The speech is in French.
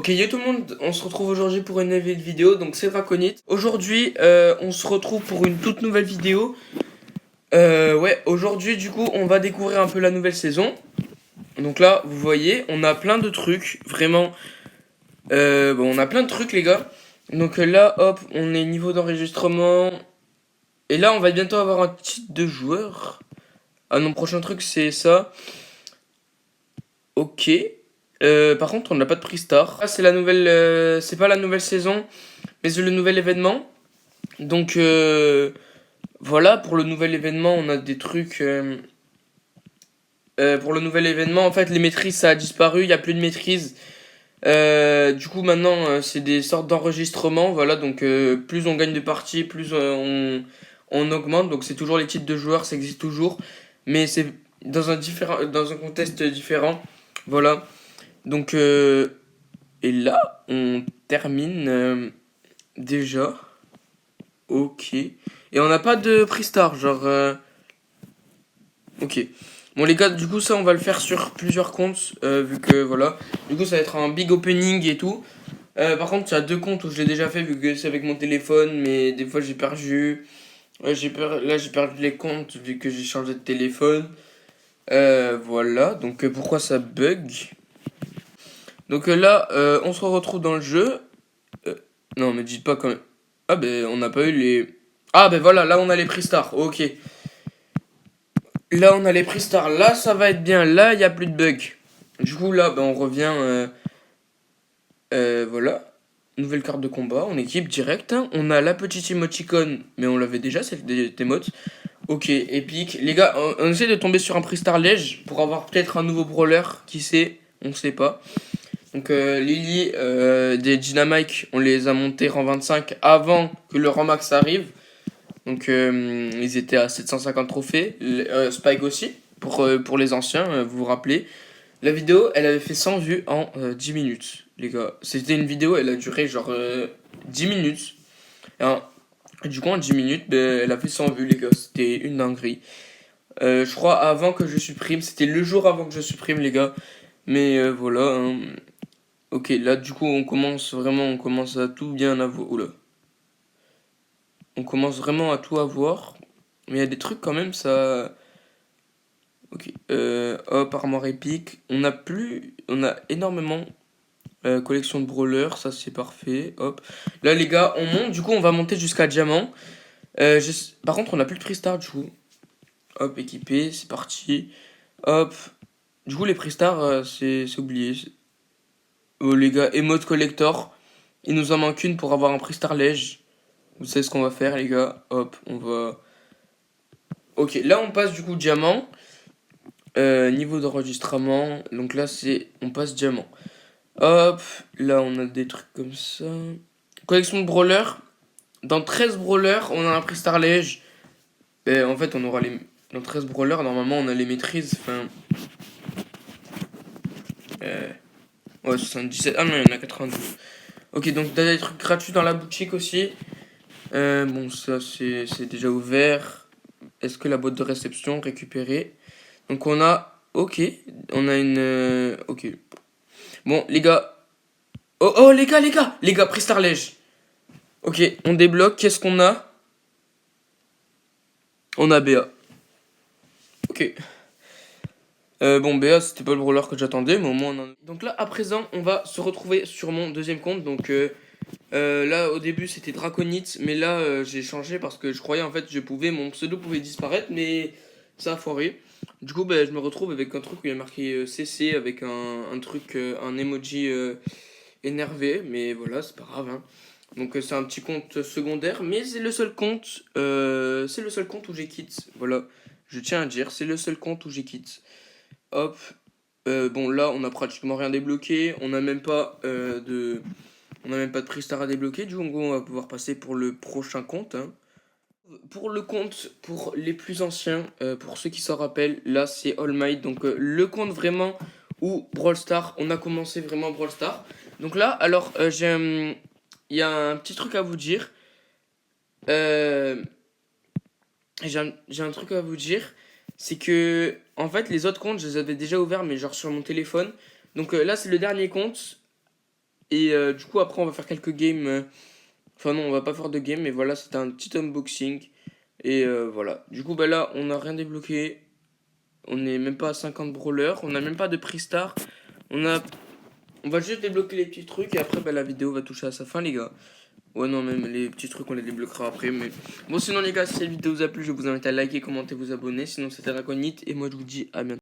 Ok, yo tout le monde, on se retrouve aujourd'hui pour une nouvelle vidéo, donc c'est Draconite. Aujourd'hui, on se retrouve pour une toute nouvelle vidéo. Ouais, aujourd'hui, du coup, on va découvrir un peu la nouvelle saison. Donc là, vous voyez, on a plein de trucs, vraiment. Bon, on a plein de trucs, les gars. Donc là, hop, on est niveau d'enregistrement. Et là, on va bientôt avoir un titre de joueur. Ah non, prochain truc, c'est ça. Ok. Par contre, on n'a pas de prix star. Ah, c'est la nouvelle, c'est pas la nouvelle saison, mais c'est le nouvel événement. Donc voilà, pour le nouvel événement, on a des trucs. Pour le nouvel événement, en fait, les maîtrises, ça a disparu, il n'y a plus de maîtrise. Du coup, maintenant, c'est des sortes d'enregistrements. Voilà, donc plus on gagne de parties, plus on augmente. Donc c'est toujours les titres de joueurs, ça existe toujours. Mais c'est dans un contexte différent. Voilà. Donc, et là, on termine déjà. Ok. Et on n'a pas de prix star, genre. Ok. Bon, les gars, du coup, ça, on va le faire sur plusieurs comptes, vu que voilà. Du coup, ça va être un big opening et tout. Par contre, il y a deux comptes où je l'ai déjà fait, vu que c'est avec mon téléphone, mais des fois, j'ai perdu. Là, j'ai perdu les comptes, vu que j'ai changé de téléphone. Voilà. Donc, pourquoi ça bug? Donc, là, on se retrouve dans le jeu. Euh, non, mais dites pas quand même. Ah, ben, on n'a pas eu les. Ah, ben voilà, là, on a les prix stars. Ok. Là, on a les prix stars. Là, ça va être bien. Là, il n'y a plus de bugs. Du coup, là, ben, on revient. Voilà. Nouvelle carte de combat. On équipe direct, hein. On a la petite emoticon. Mais on l'avait déjà, c'est des emotes. Ok, épique. Les gars, on essaie de tomber sur un prix star léger pour avoir peut-être un nouveau brawler. Qui sait? On sait pas. Donc, Lily, des Dynamite, on les a montés rang 25 avant que le rang max arrive. Donc ils étaient à 750 trophées. Spike aussi, pour les anciens, vous vous rappelez. La vidéo, elle avait fait 100 vues en 10 minutes, les gars. C'était une vidéo, elle a duré genre 10 minutes. Et du coup, en 10 minutes, ben, elle a fait 100 vues, les gars. C'était une dinguerie. Je crois avant que je supprime, c'était le jour avant que je supprime, les gars. Mais voilà, hein. Ok, là, du coup, on commence à tout bien avoir. Oula. On commence vraiment à tout avoir. Mais il y a des trucs quand même, ça. Ok. Hop, armoire épique. On a énormément collection de brawlers, ça c'est parfait. Hop. Là les gars, on monte. Du coup, on va monter jusqu'à diamant. Par contre, on a plus de prix star du coup. Hop, équipé, c'est parti. Hop. Du coup, les prix stars, c'est oublié. Oh les gars, emote collector. Il nous en manque une pour avoir un prix star léger. Vous savez ce qu'on va faire les gars. Hop, on va. Ok, là on passe du coup diamant. Niveau d'enregistrement, donc là c'est on passe diamant. Hop, là on a des trucs comme ça. Collection de brawlers. Dans 13 brawlers, on a un prix star léger. En fait, on aura les. Dans 13 brawlers, normalement on a les maîtrises. Enfin. Euh, ouais, 77. Ah non, il y en a 92. Ok, donc t'as des trucs gratuits dans la boutique aussi. Bon, ça c'est déjà ouvert. Est-ce que la boîte de réception récupérée? Donc on a. Ok, on a une. Ok. Bon, les gars. Oh, oh, les gars, prix star léger. Ok, on débloque. Qu'est-ce qu'on a? On a BA. Ok. Bon, BA, c'était pas le brawler que j'attendais, mais au moins on en a. Donc là, à présent, on va se retrouver sur mon deuxième compte. Donc là, au début, c'était Draconite, mais là, j'ai changé parce que je croyais en fait mon pseudo pouvait disparaître, mais ça a foiré. Du coup, ben, je me retrouve avec un truc où il y a marqué CC avec un truc, un emoji énervé, mais voilà, c'est pas grave, hein. Donc c'est un petit compte secondaire, mais c'est le seul compte où j'ai quitte. Voilà, je tiens à dire, c'est le seul compte où j'ai quitte. Hop. Bon là, on a pratiquement rien débloqué. On a même pas de prix star à débloquer. Du coup, on va pouvoir passer pour le prochain compte, hein. Pour le compte, pour les plus anciens, pour ceux qui s'en rappellent, là c'est All Might. Donc le compte vraiment où Brawl Stars, on a commencé vraiment Brawl Stars. Donc là, alors il y a un petit truc à vous dire. Euh, j'ai un truc à vous dire. C'est que, en fait, les autres comptes, je les avais déjà ouverts, mais genre sur mon téléphone. Donc là, c'est le dernier compte. Et du coup, après, on va faire quelques games. Enfin, non, on va pas faire de game, mais voilà, c'était un petit unboxing. Et voilà. Du coup, bah là, on n'a rien débloqué. On n'est même pas à 50 brawlers. On n'a même pas de prix star. On a... On va juste débloquer les petits trucs et après, bah, la vidéo va toucher à sa fin, les gars. Ouais, non, même les petits trucs, on les débloquera après. Mais bon, sinon, les gars, si cette vidéo vous a plu, je vous invite à liker, commenter, vous abonner. Sinon, c'était Draconite. Et moi, je vous dis à bientôt.